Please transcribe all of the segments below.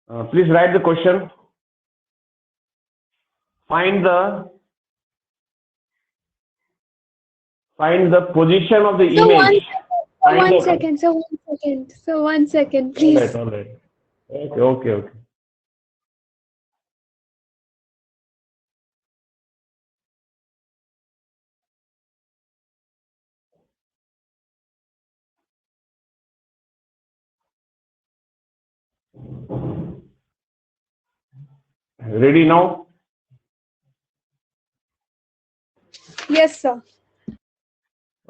Please write the question. Find the position of the So image. one second. So one second. So one second, All right, please. all right. Okay. Ready now? Yes, sir.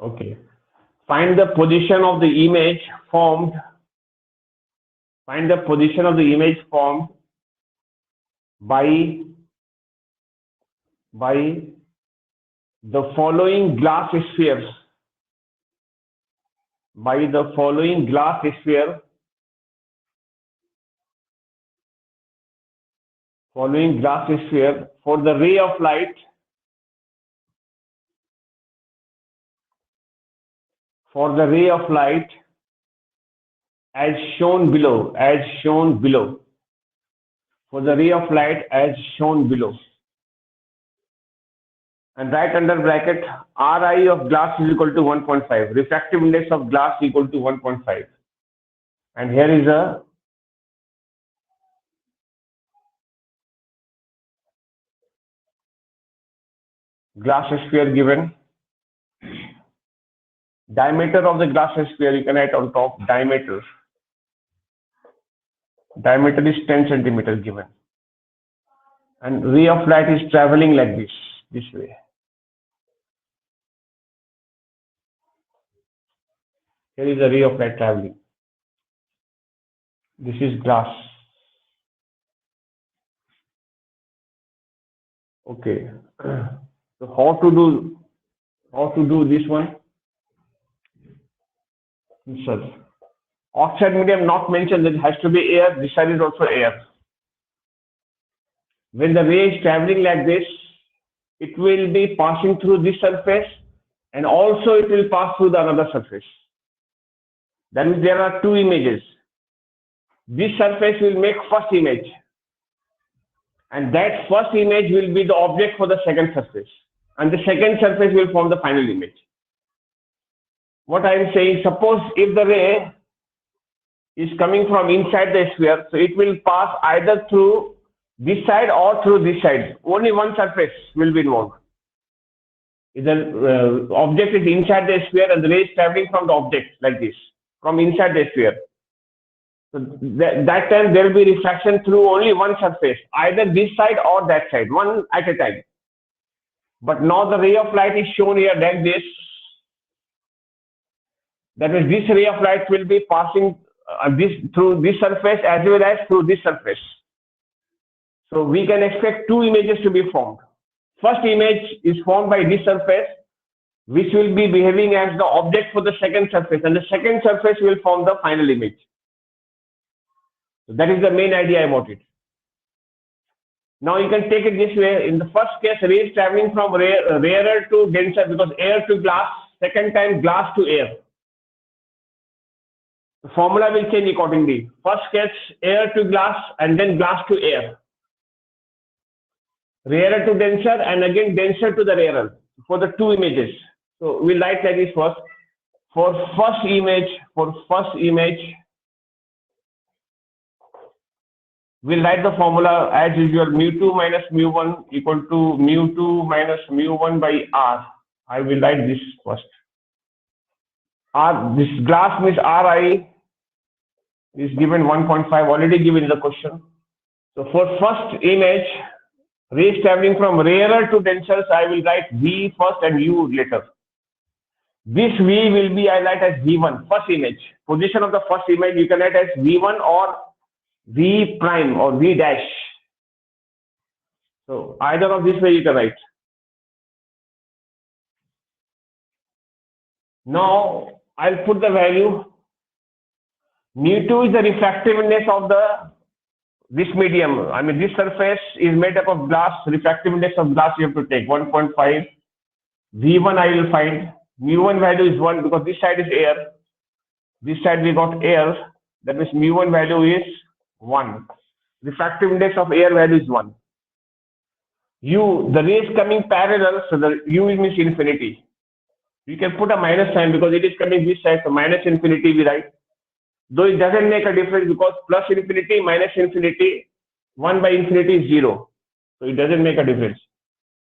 Okay. Find the position of the image formed. Find the position of the image formed by the following glass spheres. By the following glass sphere. Following glass sphere for the ray of light. For the ray of light as shown below. For the ray of light as shown below. And write under bracket Ri of glass is equal to 1.5. Refractive index of glass equal to 1.5. And here is a glass sphere given. Diameter of the glass sphere, you can write on top diameter. Diameter is 10 centimeters given. And ray of light is traveling like this way. Here is a ray of light traveling. This is glass. Okay. So how to do this one? Sir. Oxide medium not mentioned, that it has to be air. This side is also air. When the ray is traveling like this, it will be passing through this surface and also it will pass through the another surface. That means there are two images. This surface will make first image and that first image will be the object for the second surface and the second surface will form the final image. What I am saying, suppose if the ray is coming from inside the sphere, so it will pass either through this side or through this side. Only one surface will be involved. If the object is inside the sphere and the ray is traveling from the object like this, from inside the sphere. So that time there will be refraction through only one surface, either this side or that side, one at a time. But now the ray of light is shown here like this. That means this ray of light will be passing through this surface as well as through this surface. So we can expect two images to be formed. First image is formed by this surface, which will be behaving as the object for the second surface, and the second surface will form the final image. So that is the main idea about it. Now you can take it this way. In the first case, ray is traveling from rarer to denser, because air to glass, second time glass to air. The formula will change accordingly. First case, air to glass and then glass to air. Rarer to denser and again denser to the rarer for the two images. So we'll write like this first. For first image, we'll write the formula as usual, mu2 minus mu1 equal to mu2 minus mu1 by r. I will write this first. This glass means Ri is given 1.5, already given in the question. So for first image, rays traveling from rarer to denser, so I will write V first and U later. This V will be I write as V1, first image. Position of the first image you can write as V1 or V prime or V dash. So either of this way you can write. Now I'll put the value. mu2 is the refractive index of this medium. I mean, this surface is made up of glass. Refractive index of glass you have to take 1.5. V1 I will find. Mu1 value is 1 because this side is air. This side we got air. That means mu1 value is 1. refractive index of air value is 1. U, the rays coming parallel, so the U means infinity. You can put a minus sign because it is coming this side, so minus infinity we write. Though it doesn't make a difference because plus infinity, minus infinity, 1 by infinity is 0. So it doesn't make a difference.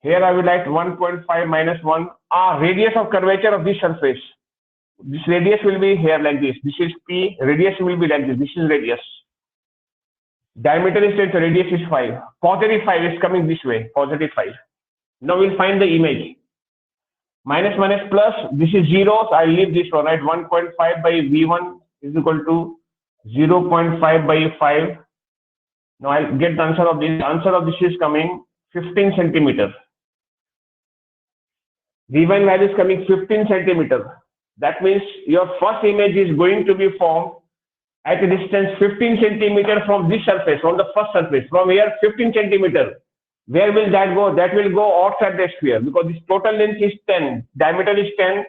Here I will write 1.5 minus 1. Radius of curvature of this surface. This radius will be here like this. This is P. Radius will be like this. This is radius. Diameter is 10, so radius is 5. Positive 5 is coming this way. Positive 5. Now we'll find the image. Minus minus plus, this is 0, so I'll leave this one, right? 1.5 by V1 is equal to 0.5 by 5. Now I'll get the answer of this. The answer of this is coming 15 centimeter. V1 value is coming 15 centimeter. That means your first image is going to be formed at a distance 15 centimeter from this surface, from the first surface. From here 15 centimeter. Where will that go? That will go outside the sphere because this total length is 10, diameter is 10,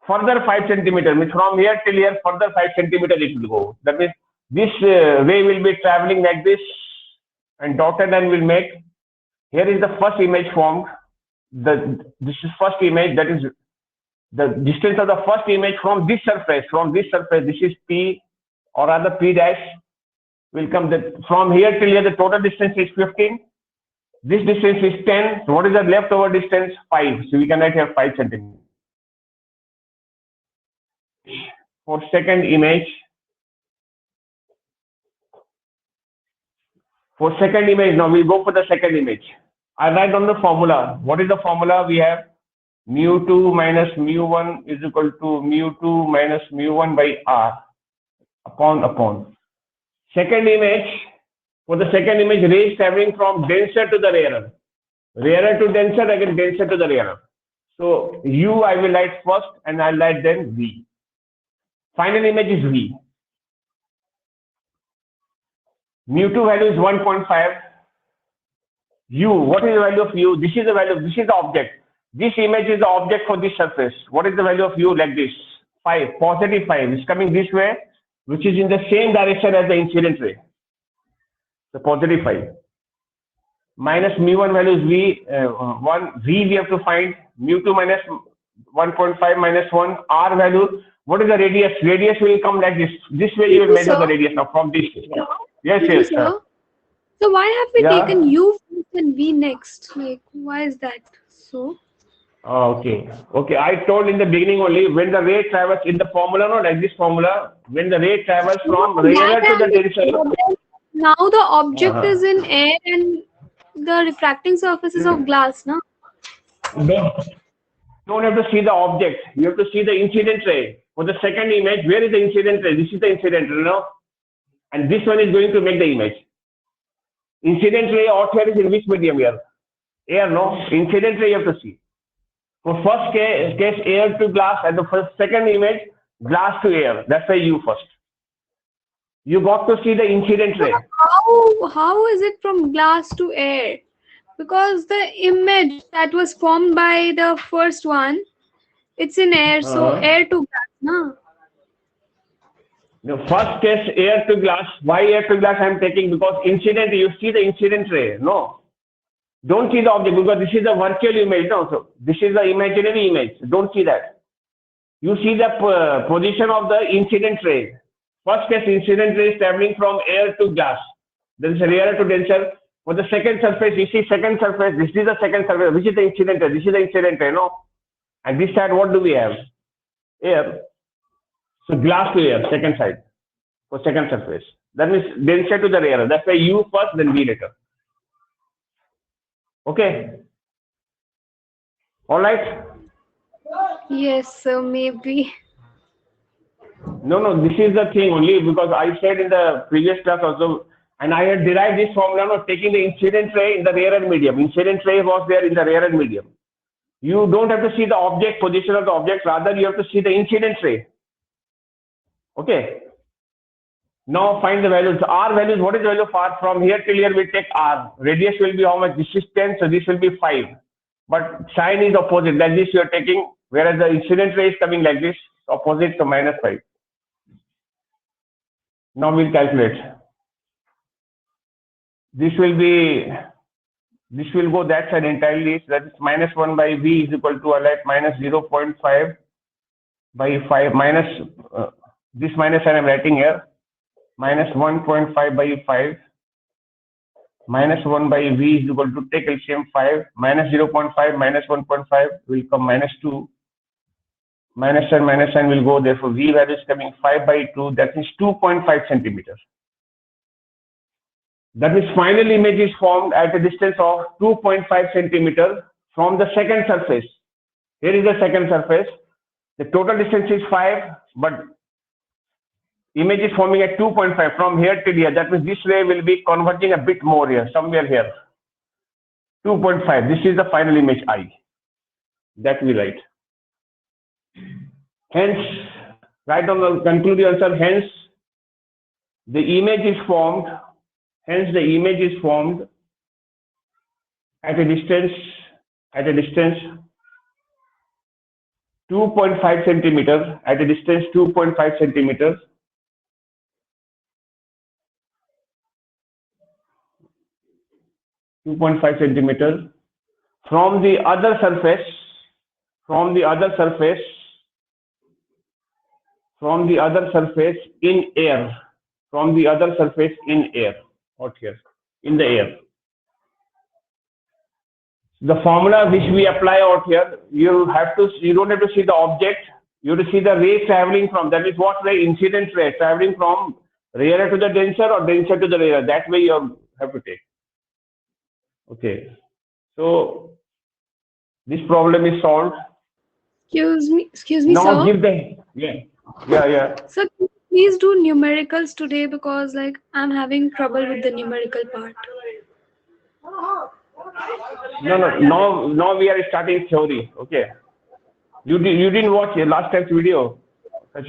further 5 centimeter, means from here till here further 5 centimeter it will go. That means this ray will be traveling like this and dotted line will make. Here is the first image formed. This is first image, that is the distance of the first image from this surface, this is P or rather P dash will come. From here till here the total distance is 15. This distance is 10. So what is the leftover distance? 5. So we can write here 5 centimeters. For second image, now we'll go for the second image. I write down the formula. What is the formula? We have mu2 minus mu1 is equal to mu2 minus mu1 by r upon. Second image. For the second image, rays traveling from denser to the rarer. Rarer to denser, again denser to the rarer. So U I will write first and I'll write then V. Final image is V. Mu2 value is 1.5. U, what is the value of U? This is the value, this is the object. This image is the object for this surface. What is the value of U? Like this, 5, positive 5 is coming this way, which is in the same direction as the incident ray. So positive 5. Minus mu1 value is V, 1, V we have to find, mu2 minus 1.5 minus 1, R value. What is the radius? Radius will come like this. This way you will measure the radius now from this. Yes, yes. Sir. So why have we taken U first and V next? Like, why is that so? Okay. I told in the beginning only when the ray travels in the formula, no, like this formula, when the ray travels from rarer to the denser. Now the object is in air and the refracting surface is of glass, no? No, don't have to see the object. You have to see the incident ray. For the second image, where is the incident ray? This is the incident ray, no? And this one is going to make the image. Incident ray out here is in which medium here? Air, no? Incident ray you have to see. For first case air to glass, and the second image, glass to air. That's why U first. You got to see the incident ray. How is it from glass to air? Because the image that was formed by the first one, it's in air, so air to glass, no? The first case air to glass. Why air to glass I am taking? Because incident, you see the incident ray. No. Don't see the object because this is a virtual image. No, so this is the imaginary image. Don't see that. You see the position of the incident ray. First case incident ray is traveling from air to glass. Then it's rarer to denser. For the second surface, you see second surface. This is the second surface. Which is the incident ray? This is the incident ray, no? And this side, what do we have? Air. So glass to air, second side. For second surface. That means denser to the rarer. That's why U first, then V later. Okay. All right. Yes, so maybe. No, this is the thing only because I said in the previous class also, and I had derived this formula of taking the incident ray in the rarer medium. Incident ray was there in the rarer medium. You don't have to see the object, position of the object, rather you have to see the incident ray. Okay. Now find the values. R values, what is the value of R? From here till here we take R. Radius will be how much? This is 10, so this will be 5. But sign is opposite. Like this you are taking, whereas the incident ray is coming like this, opposite, so minus 5. Now we'll calculate. this will go that side entirely. So that is minus 1 by V is equal to minus 0.5 by 5 minus this minus I am writing here, minus 1.5 by 5 minus 1 by V is equal to, take LCM 5 minus 0.5 minus 1.5 will come minus 2, minus sign will go, therefore V value is coming 5 by 2, that is 2.5 centimeters. That means final image is formed at a distance of 2.5 centimeters from the second surface. Here is the second surface. The total distance is 5, but image is forming at 2.5 from here till here. That means this ray will be converging a bit more here, somewhere here. 2.5. This is the final image I. That we write. Hence, right on the conclude the answer. Hence, the image is formed. Hence, the image is formed at a distance 2.5 centimeters. At a distance 2.5 centimeters. From the other surface in air, out here in the air. The formula which we apply out here, you don't have to see the object, you have to see the ray traveling from, that is what ray, incident ray traveling from rarer to the denser or denser to the rarer. That way you have to take. Okay, so this problem is solved. Excuse me, now sir. Give the yeah. Sir, please do numericals today because I'm having trouble with the numerical part. No, we are starting theory. Okay, you didn't watch last time's video.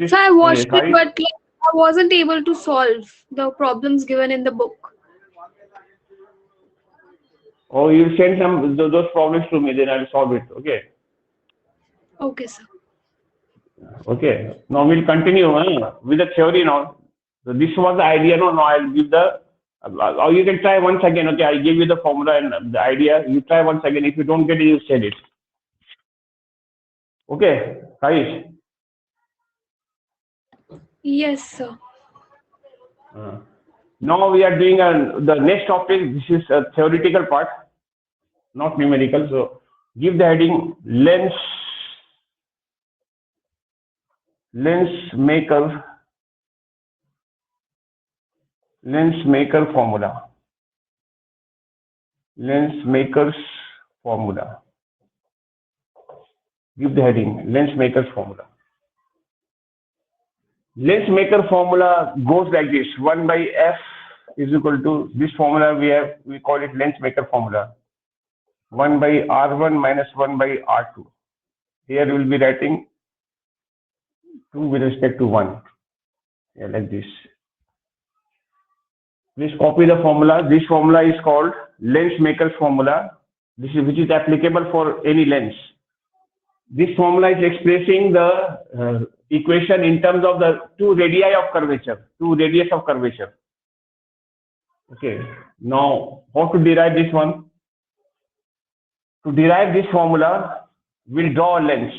So I watched it, but I wasn't able to solve the problems given in the book. Oh, you send those problems to me, then I'll solve it. Okay. Okay, sir. Okay. Now we'll continue with the theory now. So this was the idea. Now I'll give the. Or you can try once again. Okay, I give you the formula and the idea. You try once again. If you don't get it, you said it. Okay, Kaish. Yes, sir. Now we are doing the next topic. This is a theoretical part, not numerical. So give the heading lens maker formula. Lens maker's formula. Give the heading lens maker's formula. Lens maker formula goes like this: 1 by f is equal to this formula we call it lens maker formula. 1 by r1 minus 1 by r2. Here we will be writing 2 with respect to 1. Yeah, like this. Please copy the formula. This formula is called lens maker's formula. Which is applicable for any lens. This formula is expressing the equation in terms of the two radii of curvature, Okay. Now, how to derive this one? To derive this formula, we'll draw a lens.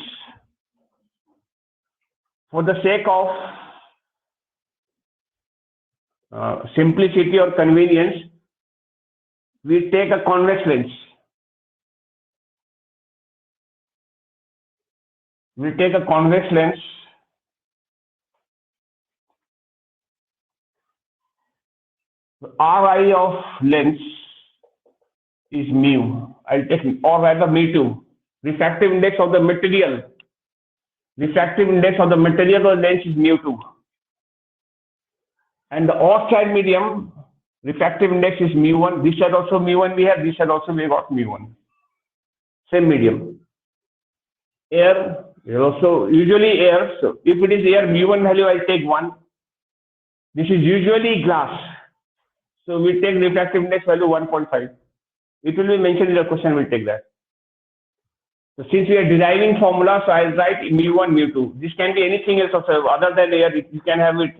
For the sake of simplicity or convenience, we take a convex lens. We take a convex lens. Ri of lens is mu. I'll take, or rather mu2. Refractive index of the material. Refractive index of the material of the lens is mu2. And the outside medium, refractive index is mu1. This side also mu1 we have. This side also we got mu1. Same medium. Air. Also usually air. So if it is air, mu1 value I'll take 1. This is usually glass. So we take refractive index value 1.5. It will be mentioned in the question. We'll take that. So since we are deriving formula, so I'll write mu1, mu2. This can be anything else also other than air. You can have it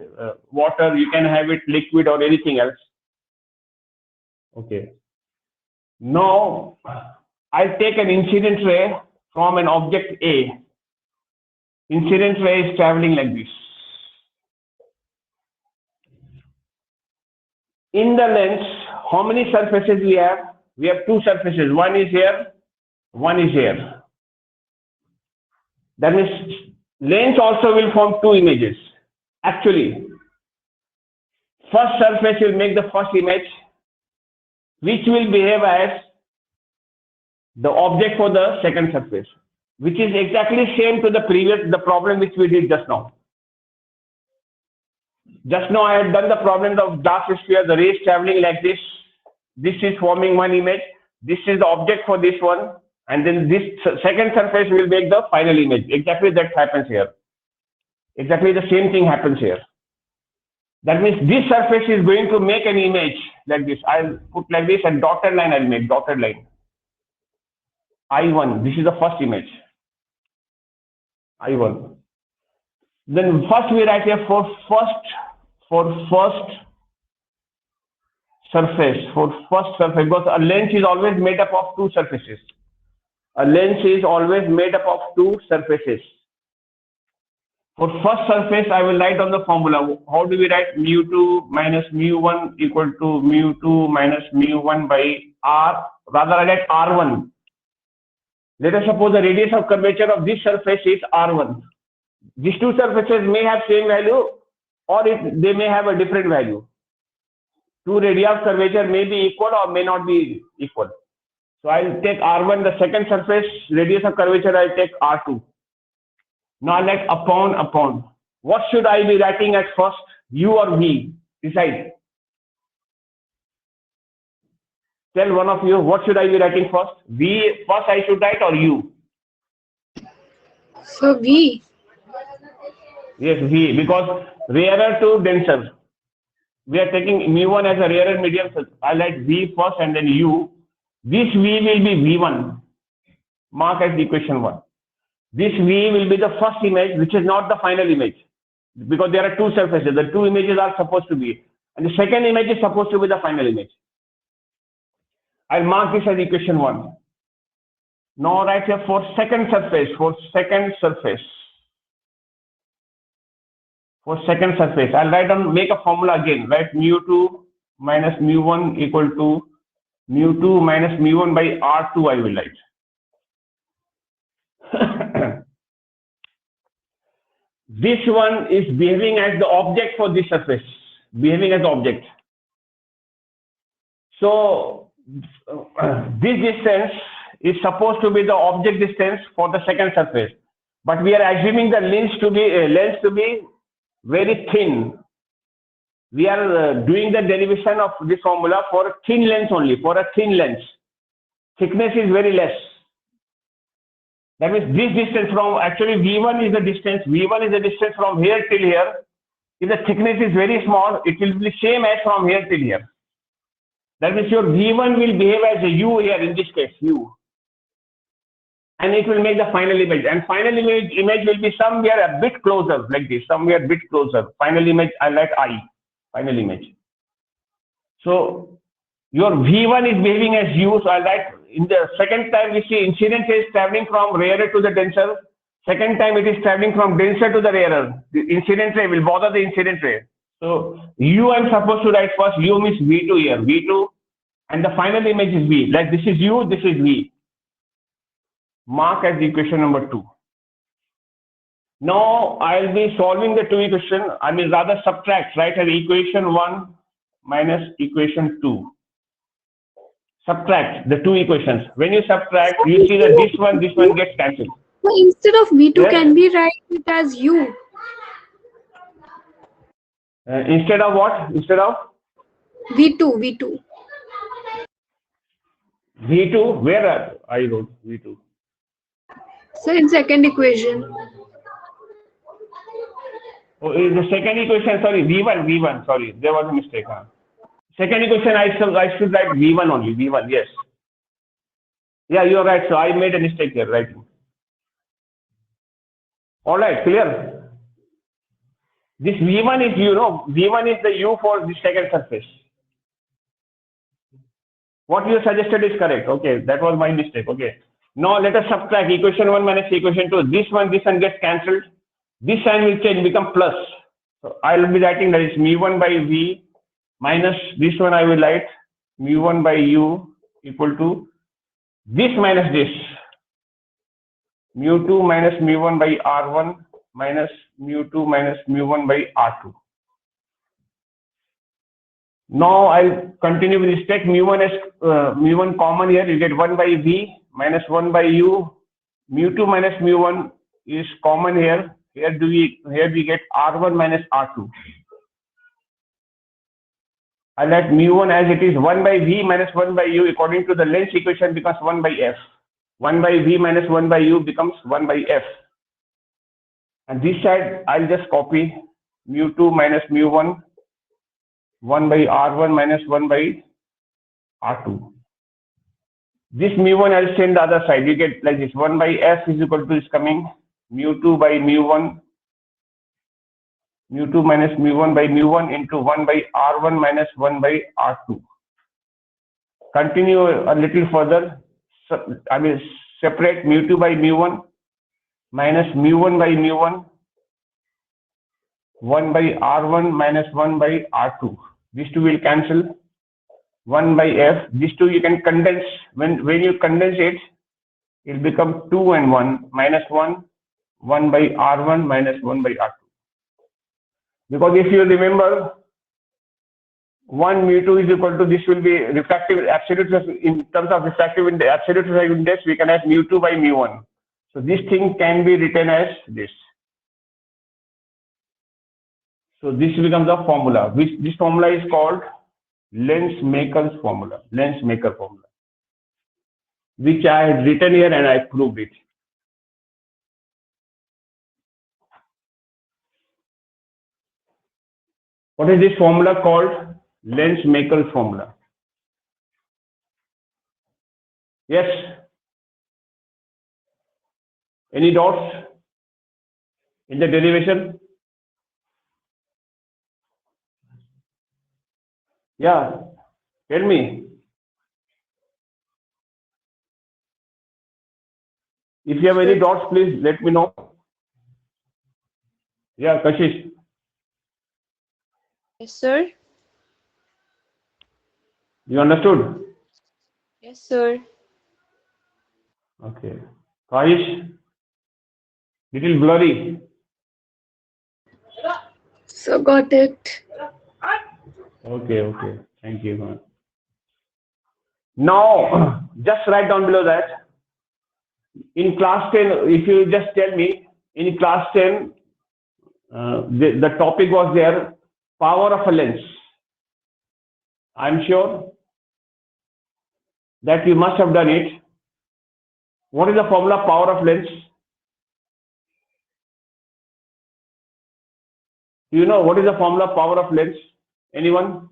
water. You can have it liquid or anything else. Okay. Now, I'll take an incident ray from an object A. Incident ray is traveling like this. In the lens, how many surfaces we have? We have two surfaces. One is here, one is here. That means lens also will form two images. Actually, first surface will make the first image, which will behave as the object for the second surface, which is exactly same to the problem which we did just now. Just now I had done the problem of glass sphere, the rays traveling like this. This is forming one image. This is the object for this one. And then this second surface will make the final image. Exactly that happens here. Exactly the same thing happens here. That means this surface is going to make an image like this. I'll put like this and dotted line I'll make, dotted line. I1, this is the first image. I1. Then first we write here for first surface, because a lens is always made up of two surfaces. A lens is always made up of two surfaces. For first surface, I will write on the formula. How do we write? Mu2 minus mu1 equal to mu2 minus mu1 by r. Rather, I write r1. Let us suppose the radius of curvature of this surface is r1. These two surfaces may have same value, or they may have a different value. Two radii of curvature may be equal or may not be equal. So I'll take R1, the second surface, radius of curvature, I'll take R2. Now I'll write upon. What should I be writing at first? U or V? Decide. Tell one of you, what should I be writing first? V first I should write, or U? So V. Yes, V, because rarer to denser. We are taking mu1 as a rarer medium, so I'll write V first and then U. This V will be V1. Mark as equation 1. This V will be the first image, which is not the final image, because there are two surfaces. The two images are supposed to be, and the second image is supposed to be the final image. I'll mark this as equation 1. Now write here for second surface. For second surface, I'll write down, make a formula again. Write mu2 minus mu1 equal to mu2 minus mu1 by R2. I will write. This one is behaving as the object for this surface. Behaving as the object. So this distance is supposed to be the object distance for the second surface, but we are assuming the lens to be very thin. We are doing the derivation of this formula for a thin lens only. For a thin lens, thickness is very less. That means this distance from, actually V1 is the distance. V1 is the distance from here till here. If the thickness is very small, it will be same as from here till here. That means your V1 will behave as a U here, in this case, U. And it will make the final image. And final image will be somewhere a bit closer, like this, somewhere a bit closer. Final image, I like I, final image. So your V1 is behaving as U. So I write, in the second time we see incident ray is traveling from rarer to the denser. Second time it is traveling from denser to the rarer. The incident ray will bother the incident ray. So U I'm supposed to write first. U means V2 here, V2. And the final image is V. Like this is U, this is V. Mark as equation number 2. Now I'll be solving the two equation. I mean rather subtract, right? As equation 1 minus equation 2. Subtract the two equations. When you subtract, you see that this one gets cancelled. So instead of V2, yes, can we write it as U? Instead of what? Instead of? V2. V2, where are I wrote V2? So in second equation. Oh, in the second equation, sorry, V1, sorry, there was a mistake. Huh? Second equation, I should write V1 only, V1, yes. Yeah, you're right, so I made a mistake here, right? All right, clear? This V1 is, V1 is the U for the second surface. What you suggested is correct. Okay, that was my mistake. Okay. Now let us subtract equation 1 minus equation 2. This one gets cancelled. This sign will change, become plus. So I will be writing that is mu1 by v minus this one I will write mu1 by u equal to this minus this. Mu2 minus mu1 by r1 minus mu2 minus mu1 by r2. Now I'll continue with this. Take mu1 as mu1 common here. You get 1 by v minus 1 by u. Mu2 minus mu1 is common here. Here we get r1 minus r2. I let mu1 as it is 1 by v minus 1 by u according to the Lenz equation becomes 1 by f. 1 by v minus 1 by u becomes 1 by f. And this side I'll just copy mu2 minus mu1 1 by r1 minus 1 by r2. This mu1 I'll send the other side. You get like this 1 by f is equal to is coming mu2 by mu1 mu2 minus mu1 by mu1 into 1 by r1 minus 1 by r2. Continue a little further. I will separate mu2 by mu1 minus mu1 by mu1 1 by r1 minus 1 by r2. These two will cancel. 1 by f. These two you can condense. When you condense it, it will become 2 and 1 minus 1 1 by r1 minus 1 by r2. Because if you remember, 1 mu2 is equal to, this will be refractive absolute, in terms of refractive index, absolute refractive index, we can have mu2 by mu1. So this thing can be written as this. So this becomes a formula. This formula is called Lenz-Maker's formula. Lenz-Maker formula, which I had written here and I proved it. What is this formula called? Lenz-Maker's formula. Yes. Any doubts in the derivation? Yeah, tell me. If you have any doubts, please let me know. Yeah, Kashish. Yes, sir. You understood? Yes, sir. Okay. Kahish, little blurry. So got it. Okay. Thank you. Now, just write down below that. In class 10, if you just tell me, in class 10, the topic was there, power of a lens. I'm sure that you must have done it. What is the formula power of lens? Do you know what is the formula power of lens? Anyone?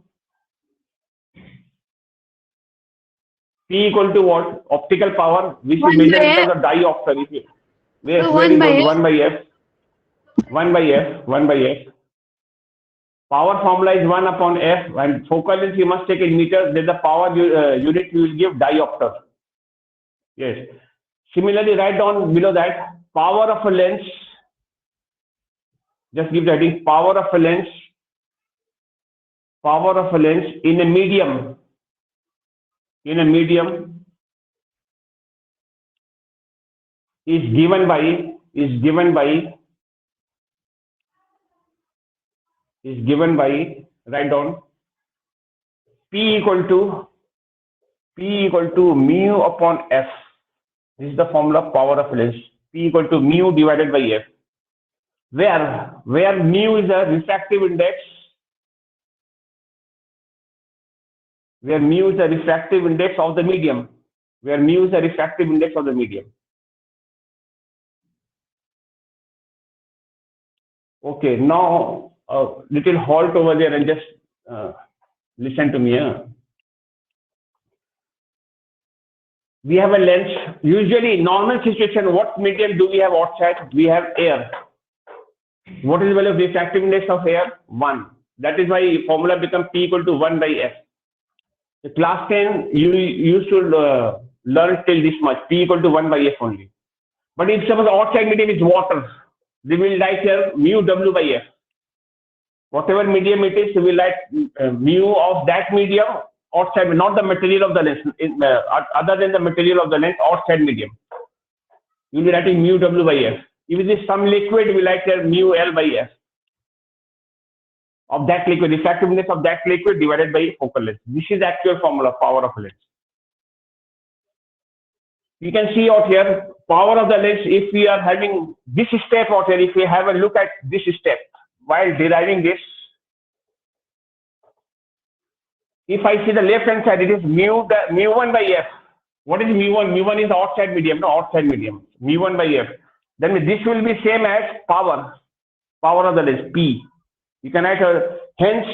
P equal to what? Optical power, which is measured in terms of diopter. Where is 1 by f? 1 by f. Power formula is 1 upon f, and focal length you must take in meters. Then the power unit you will give diopter. Yes. Similarly, write down below that power of a lens. Just give the heading power of a lens. Power of a lens in a medium. In a medium is given by write down P equal to mu upon f. This is the formula of power of lens. P equal to mu divided by f. Where mu is a refractive index. Where mu is a refractive index of the medium. Okay, now a little halt over there and just listen to me. We have a lens. Usually, normal situation, what medium do we have outside? We have air. What is the value of refractive index of air? 1. That is why formula becomes P equal to 1 by f. The class 10, you used to learn till this much, P equal to 1 by F only. But if suppose outside medium is water, they will write here mu W by F. Whatever medium it is, we will write mu of that medium outside, not the material of the lens, other than the material of the lens, outside medium. You will be writing mu W by F. If it is some liquid, we write here mu L by F. Of that liquid, refractiveness of that liquid divided by focal length. This is the actual formula, power of a lens. You can see out here, power of the lens, if we are having this step out here, if we have a look at this step, while deriving this, if I see the left hand side, it is mu1 by F. What is mu1? Mu1 is the outside medium, no, outside medium, mu1 by F. Then this will be same as power of the lens, P. You can write hence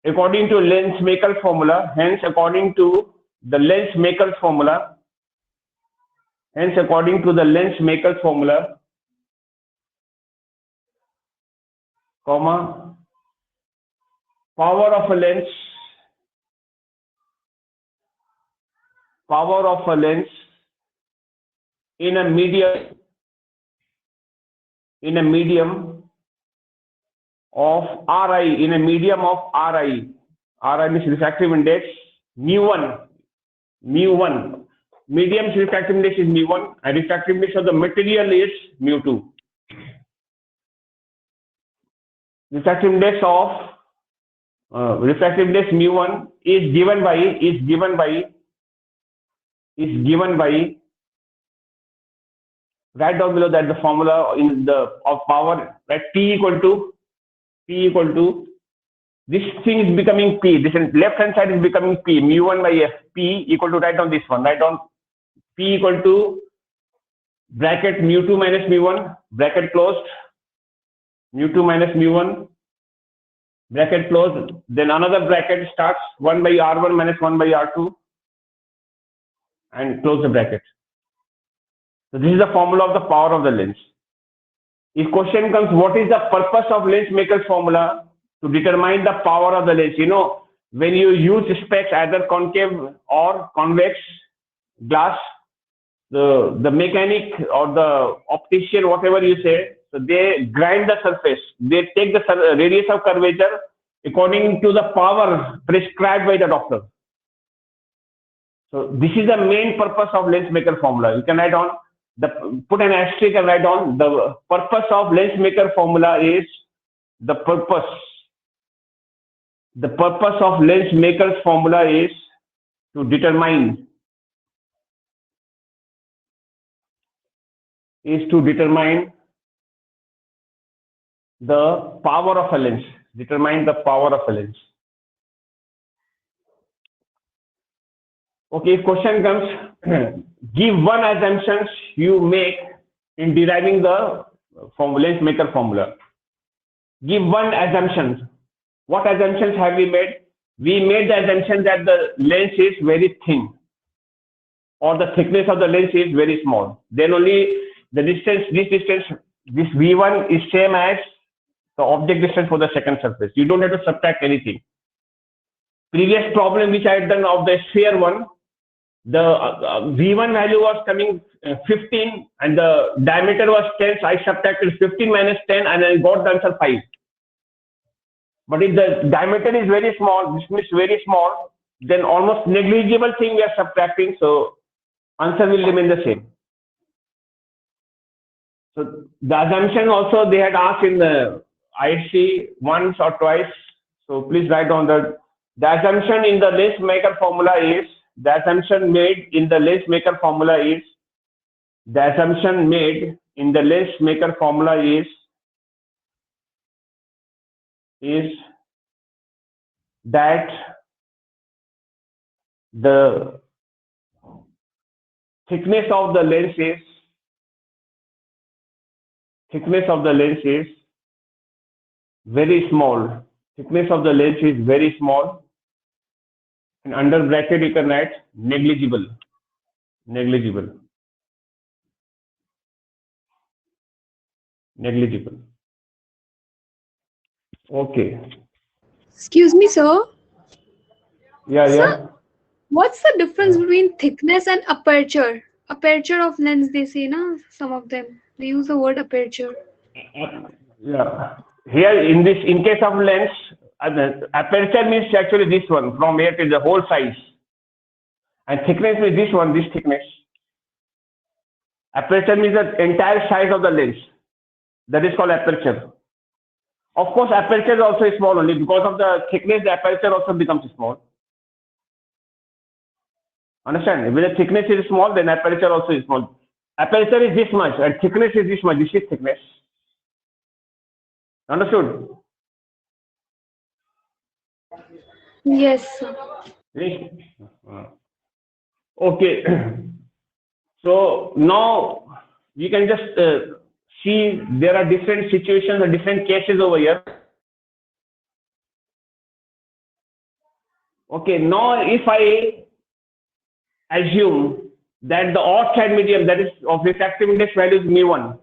according to lens maker formula, hence according to the lens maker formula, comma, power of a lens in a medium of Ri, Ri means refractive index, mu1, medium's refractive index is mu1 and refractive index of the material is mu2. Refractive index mu1 is given by right down below that the formula in the of power, right? P equal to this thing is becoming P. This left hand side is becoming P. Mu1 by F. P equal to, write down this one. Write down P equal to bracket mu2 minus mu1 bracket closed. Mu2 minus mu1 bracket closed. Then another bracket starts 1 by R1 minus 1 by R2 and close the bracket. So this is the formula of the power of the lens. If question comes, what is the purpose of lens maker's formula? To determine the power of the lens. You know, when you use specs, either concave or convex glass, the mechanic or the optician, whatever you say, so they grind the surface. They take the radius of curvature according to the power prescribed by the doctor. So this is the main purpose of lens maker formula. You can write on put an asterisk and write down the purpose of lens maker formula is the purpose of lens maker's formula is to determine the power of a lens. Okay, if question comes, give one assumptions you make in deriving the lens maker formula. Give one assumption. What assumptions have we made? We made the assumption that the lens is very thin or the thickness of the lens is very small. Then only the distance, this V1 is same as the object distance for the second surface. You don't have to subtract anything. Previous problem which I had done of the sphere one, the V1 value was coming 15 and the diameter was 10. So I subtracted 15 minus 10 and I got the answer 5. But if the diameter is very small, this is very small, then almost negligible thing we are subtracting. So answer will remain the same. So the assumption also they had asked in the IC once or twice. So please write down the assumption in the lens maker formula is, the assumption made in the lens maker formula is that the thickness of the lens is very small. And under bracket you can write negligible. Okay. Excuse me, sir. Yeah, Sir, yeah. what's the difference between thickness and aperture? Aperture of lens, they say, na? Some of them. They use the word aperture. Yeah. Here in case of lens, the aperture means actually this one from here to the whole size, and thickness is this one, this thickness. Aperture means the entire size of the lens. That is called aperture. Of course, aperture also is small only because of the thickness. The aperture also becomes small. Understand? If the thickness is small, then aperture also is small. Aperture is this much, and thickness is this much. This is thickness. Understood? Yes, sir. Yes. Okay. So now we can just see there are different situations and different cases over here. Okay, now if I assume that the odd side medium, that is of refractive index value is mu1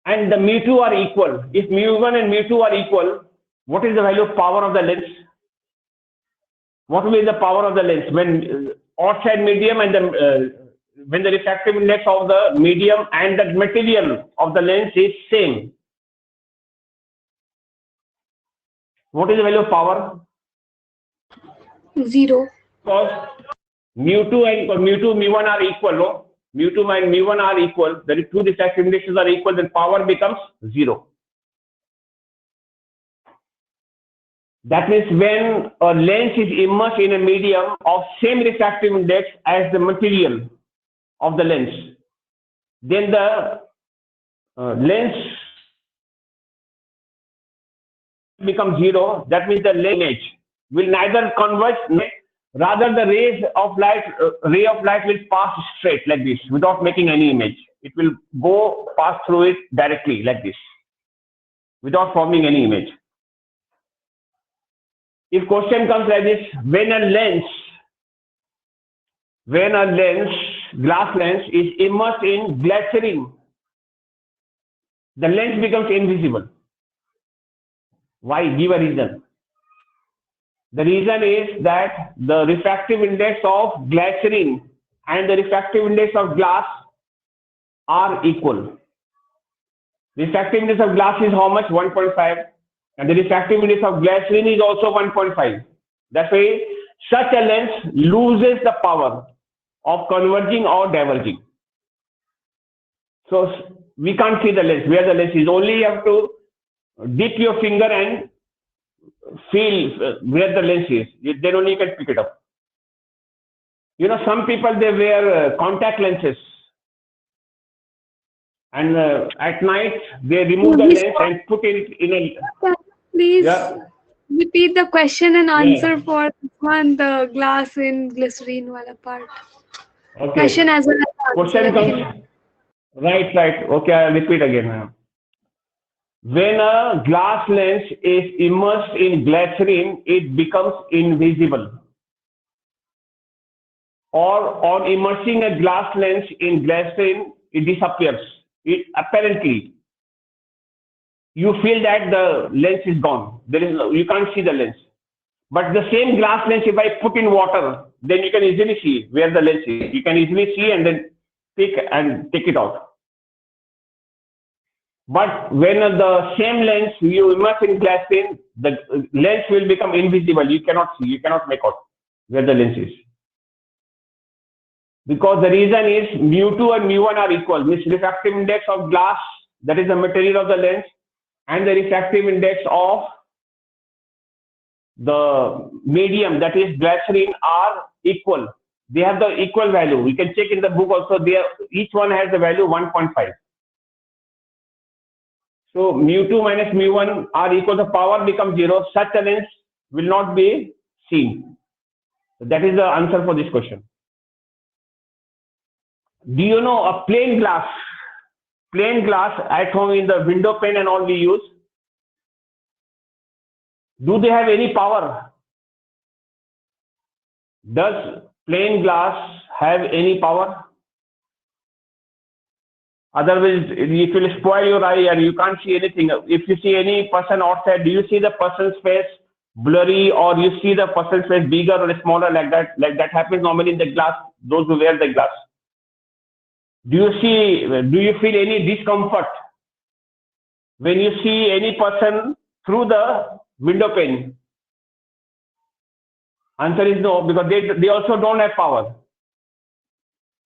and the mu2 are equal. If mu1 and mu2 are equal, what is the value of power of the lens? What will be the power of the lens when odd side medium and when the refractive index of the medium and the material of the lens is same? What is the value of power? 0. Because mu1 are equal, no? Mu2 and mu1 are equal. The two refractive indexes are equal, then power becomes 0. That means when a lens is immersed in a medium of same refractive index as the material of the lens, then the lens becomes 0. That means the lens image will neither converge, rather the ray of light will pass straight like this without making any image. It will pass through it directly like this without forming any image. If question comes like this, when a glass lens is immersed in glycerin, the lens becomes invisible. Why? Give a reason. The reason is that the refractive index of glycerin and the refractive index of glass are equal. Refractive index of glass is how much? 1.5, and the refractive index of glycerin is also 1.5. That's why such a lens loses the power of converging or diverging. So we can't see the lens, where the lens is. Only you have to dip your finger and feel where the lens is. Then only you can pick it up. You know, some people, they wear contact lenses, and at night they remove the lens and put it in a. Please Yeah. repeat the question and answer Yeah. for this one, the glass in glycerine wala part. Okay. Question as well as Question answer. comes. Right. Okay, I'll repeat again. When a glass lens is immersed in glycerin, it becomes invisible. Or on immersing a glass lens in glycerin, it disappears. It apparently, you feel that the lens is gone. You can't see the lens. But the same glass lens, if I put in water, then you can easily see where the lens is. You can easily see and then pick and take it out. But when the same lens you immerse in glycerin, the lens will become invisible. You cannot see, you cannot make out where the lens is. Because the reason is mu2 and mu1 are equal. Means refractive index of glass, that is the material of the lens, and the refractive index of the medium, that is glycerin, are equal. They have the equal value. You can check in the book also. Each one has the value 1.5. So mu2 minus mu1 are equal. The power becomes 0. Such a lens will not be seen. So that is the answer for this question. Do you know a plain glass at home in the window pane and all we use? Do they have any power? Does plain glass have any power? Otherwise, it will spoil your eye and you can't see anything. If you see any person outside, do you see the person's face blurry, or you see the person's face bigger or smaller like that? Like that happens normally in the glass, those who wear the glass. Do you feel any discomfort when you see any person through the window pane? Answer is no, because they also don't have power.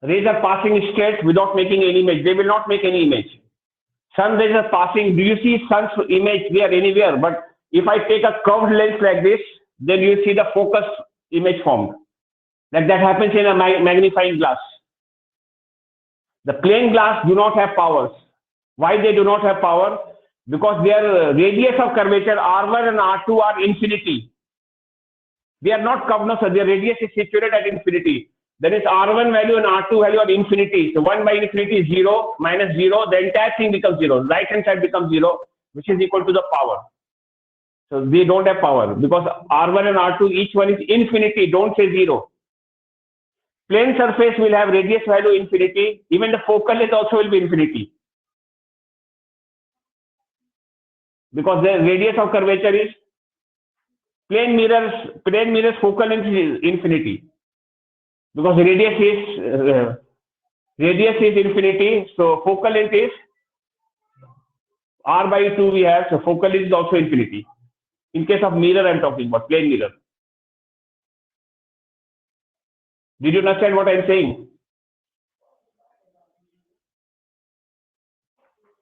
Rays are passing straight without making any image. They will not make any image. Sun rays are passing. Do you see sun's image there anywhere? But if I take a curved lens like this, then you see the focused image formed. Like that happens in a magnifying glass. The plain glass do not have powers. Why they do not have power? Because their radius of curvature R1 and R2 are infinity. They are not curved, no, so their radius is situated at infinity. That is R1 value and R2 value are infinity. So 1 by infinity is 0, minus 0, the entire thing becomes 0. Right hand side becomes 0, which is equal to the power. So they don't have power because R1 and R2, each one is infinity, don't say 0. Plane surface will have radius value infinity. Even the focal length also will be infinity. Because the radius of curvature is plane mirrors focal length is infinity. Because radius is infinity, so focal length is R by 2 we have, so focal length is also infinity. In case of mirror I'm talking about, plane mirror. Did you understand what I'm saying?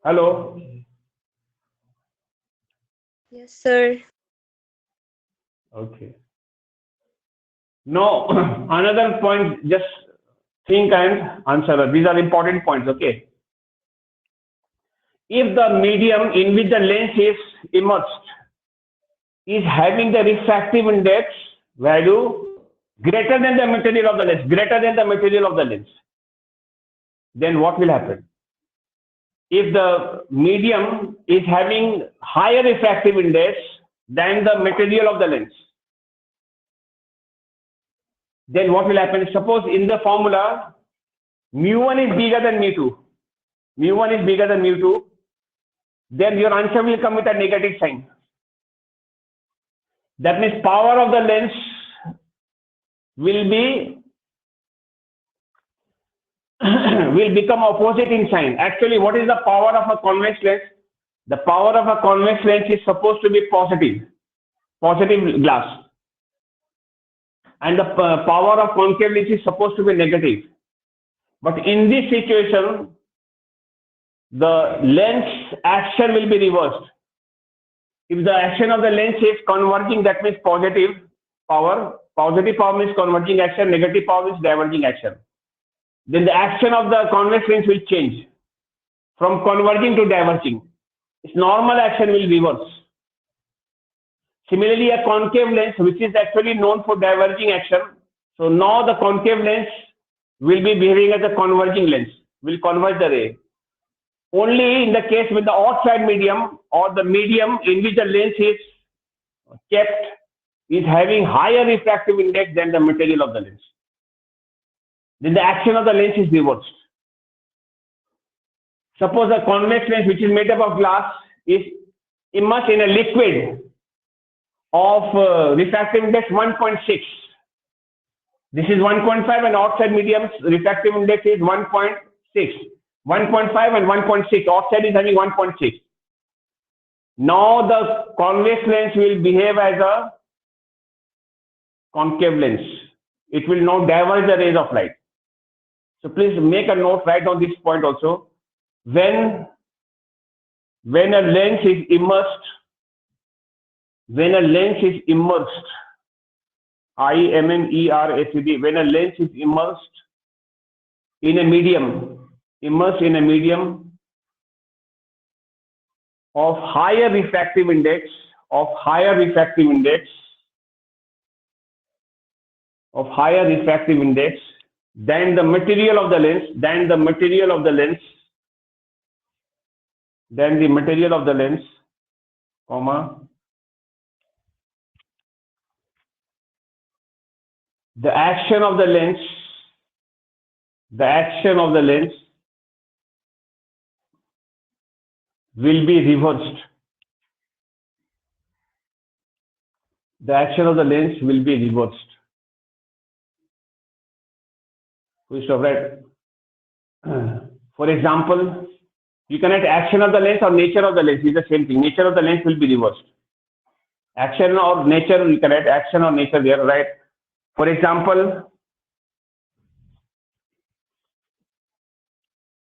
Hello? Yes, sir. Okay. Now, another point, just think and answer. These are important points, okay? If the medium in which the lens is immersed is having the refractive index value greater than the material of the lens, then what will happen? If the medium is having higher refractive index than the material of the lens, then what will happen? Suppose in the formula, mu1 is bigger than mu2. Mu1 is bigger than mu2. Then your answer will come with a negative sign. That means power of the lens will become opposite in sign. Actually, what is the power of a convex lens? The power of a convex lens is supposed to be positive glass. And the power of concave lens is supposed to be negative. But in this situation, the lens action will be reversed. If the action of the lens is converging, that means positive power. Positive power means converging action, negative power means diverging action. Then the action of the convex lens will change from converging to diverging. Its normal action will reverse. Similarly, a concave lens, which is actually known for diverging action. So now the concave lens will be behaving as a converging lens, will converge the ray. Only in the case with the outside medium or the medium in which the lens is kept is having higher refractive index than the material of the lens. Then the action of the lens is reversed. Suppose a convex lens which is made up of glass is immersed in a liquid of refractive index 1.6. This is 1.5 and outside medium's refractive index is 1.6. 1.5 and 1.6. Outside is having 1.6. Now the convex lens will behave as a concave lens. It will now diverge the rays of light. So please make a note, write down this point also. When a lens is immersed, when a lens is immersed, I-M-M-E-R-S-E-D, when a lens is immersed in a medium, of higher refractive index, than the material of the lens, comma, the action of the lens will be reversed. The action of the lens will be reversed. We stop right. For example, you can write action of the lens or nature of the lens is the same thing. Nature of the lens will be reversed. Action or nature, you can write action or nature there, right? For example,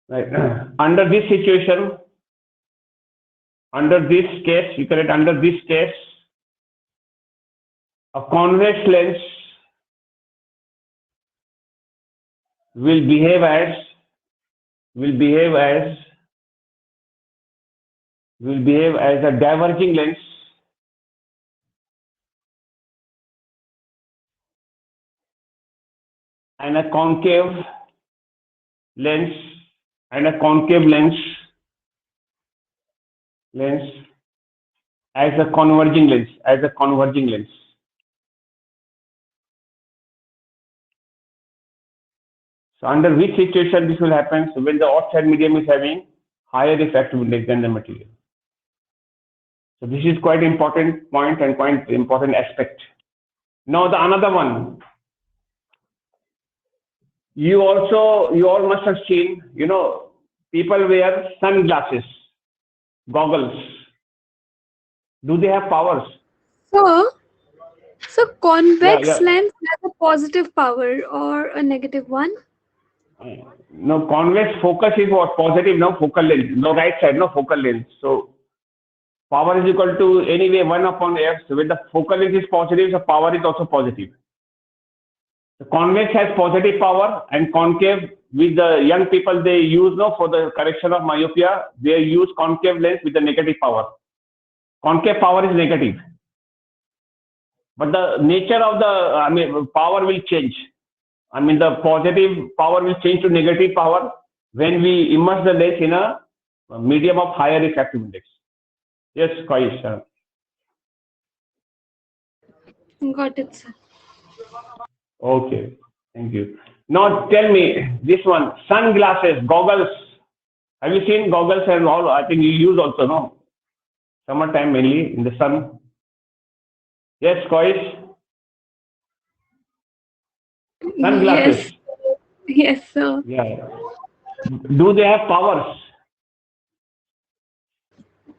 right, under this situation, under this case, you can write under this case, a convex lens will behave as a diverging lens and a concave lens as a converging lens. So under which situation this will happen? So when the outside medium is having higher refractive index than the material. So this is quite important point and quite important aspect. Now the another one. You all must have seen, people wear sunglasses, goggles. Do they have powers? So convex Yeah. lens has a positive power or a negative one? No, convex focus is what? Positive, no focal length. No right side, no focal length. So power is equal to anyway 1 upon f. So when the focal length is positive, the power is also positive. The convex has positive power and concave with the young people they use for the correction of myopia. They use concave lens with the negative power. Concave power is negative. But the nature of the power will change. The positive power will change to negative power when we immerse the lens in a medium of higher refractive index. Yes, Kaish. Got it, sir. Okay, thank you. Now tell me this one, sunglasses, goggles. Have you seen goggles and all? I think you use also, no? Summertime mainly in the sun. Yes, Kaish. Sunglasses. Yes, sir. Yeah. Do they have powers?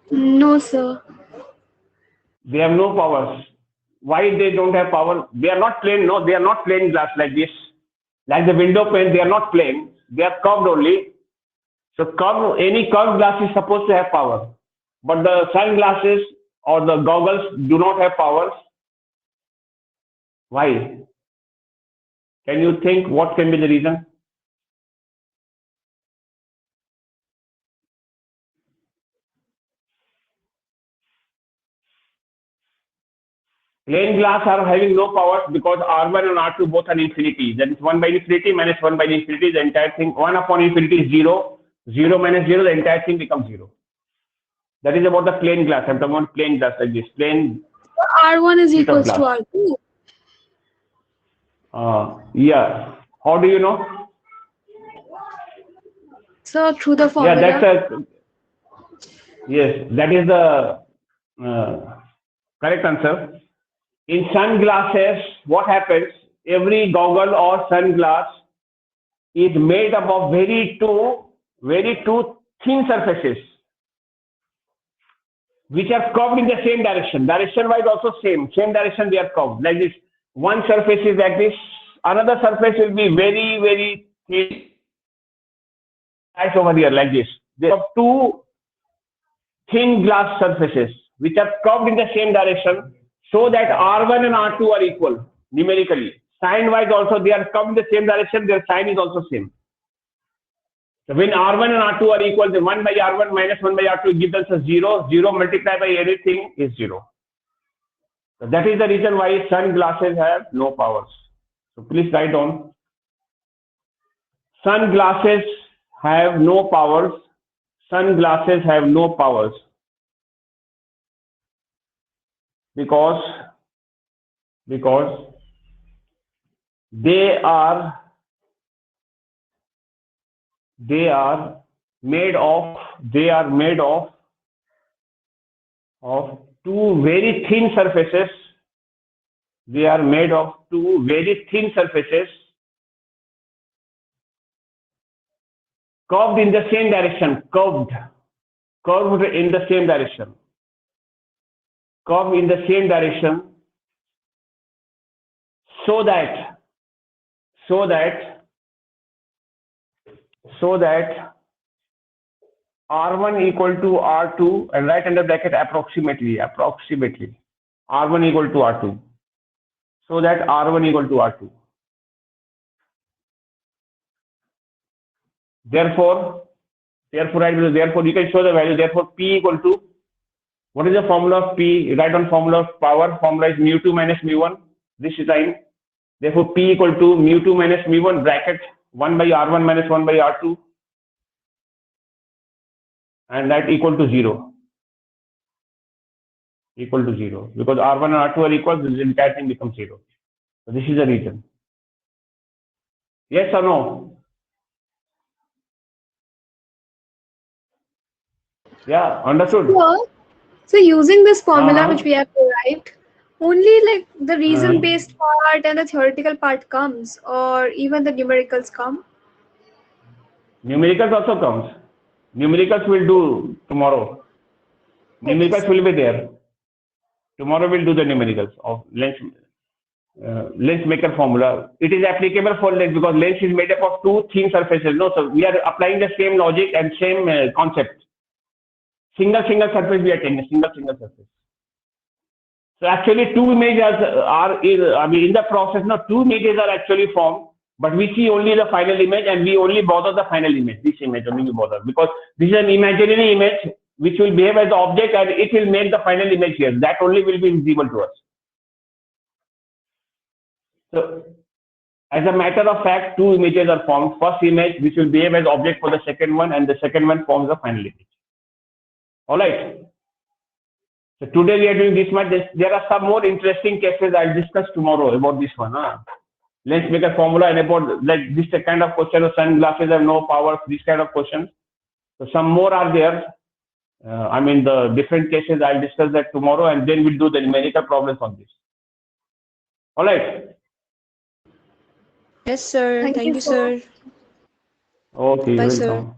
No, sir. They have no powers. Why they don't have power? They are not plain. No, they are not plain glass like this. Like the window pane, they are not plain. They are curved only. So any curved glass is supposed to have power. But the sunglasses or the goggles do not have powers. Why? Can you think what can be the reason? Plain glass are having no powers because R1 and R2 both are infinity. That is 1 by infinity minus 1 by infinity. The entire thing, 1 upon infinity is 0. 0 minus 0, the entire thing becomes 0. That is about the plain glass. I'm talking about plain glass like this. Plain. R1 is equals to R2. Yeah. How do you know? So through the formula. Yeah, yes, that is the correct answer. In sunglasses, what happens? Every goggle or sunglass is made up of very two thin surfaces, which are curved in the same direction. Direction-wise also same direction they are curved. Like this, one surface is like this, another surface will be very, very thin. Right over here, like this. They have two thin glass surfaces, which are curved in the same direction, so that R1 and R2 are equal numerically. Sign-wise also, they are curved in the same direction, their sign is also same. So when R1 and R2 are equal, then 1 by R1 minus 1 by R2 gives us a 0. 0 multiplied by anything is 0. So that is the reason why sunglasses have no powers. So please write down. Sunglasses have no powers. Sunglasses have no powers. Because they are made of of two very thin surfaces. They are made of two very thin surfaces curved in the same direction, curved in the same direction, curved in the same direction, so that R1 equal to R2, and right under bracket approximately R1 equal to R2, so that R1 equal to R2. Therefore you can show the value. Therefore, P equal to, what is the formula of P? Write down formula of power. Formula is mu2 minus mu1 this time. Therefore, P equal to mu2 minus mu1 bracket 1 by R1 minus 1 by R2, and that equal to 0. Equal to 0. Because R1 and R2 are equal, this entire thing becomes 0. So this is the reason. Yes or no? Yeah, understood. So using this formula which we have derived, only like the reason-based part and the theoretical part comes, or even the numericals come? Numericals also comes. Numericals will do tomorrow. Numericals will be there. Tomorrow we'll do the numericals of lens maker formula. It is applicable for lens because lens is made up of two thin surfaces. No, so we are applying the same logic and same concept. Single surface we are taking, single surface. So actually two images are in the process. Now two images are actually formed, but we see only the final image and we only bother the final image. This image only we bother because this is an imaginary image which will behave as the object and it will make the final image here. That only will be visible to us. So as a matter of fact, two images are formed. First image which will behave as object for the second one, and the second one forms the final image. All right. So today we are doing this much. There are some more interesting cases I'll discuss tomorrow about this one. Lens maker formula and about like this kind of question of sunglasses have no power, this kind of questions. So some more are there. The different cases I'll discuss that tomorrow, and then we'll do the numerical problems on this. All right. Yes, sir. Thank you, sir. Okay, Bye, welcome. sir.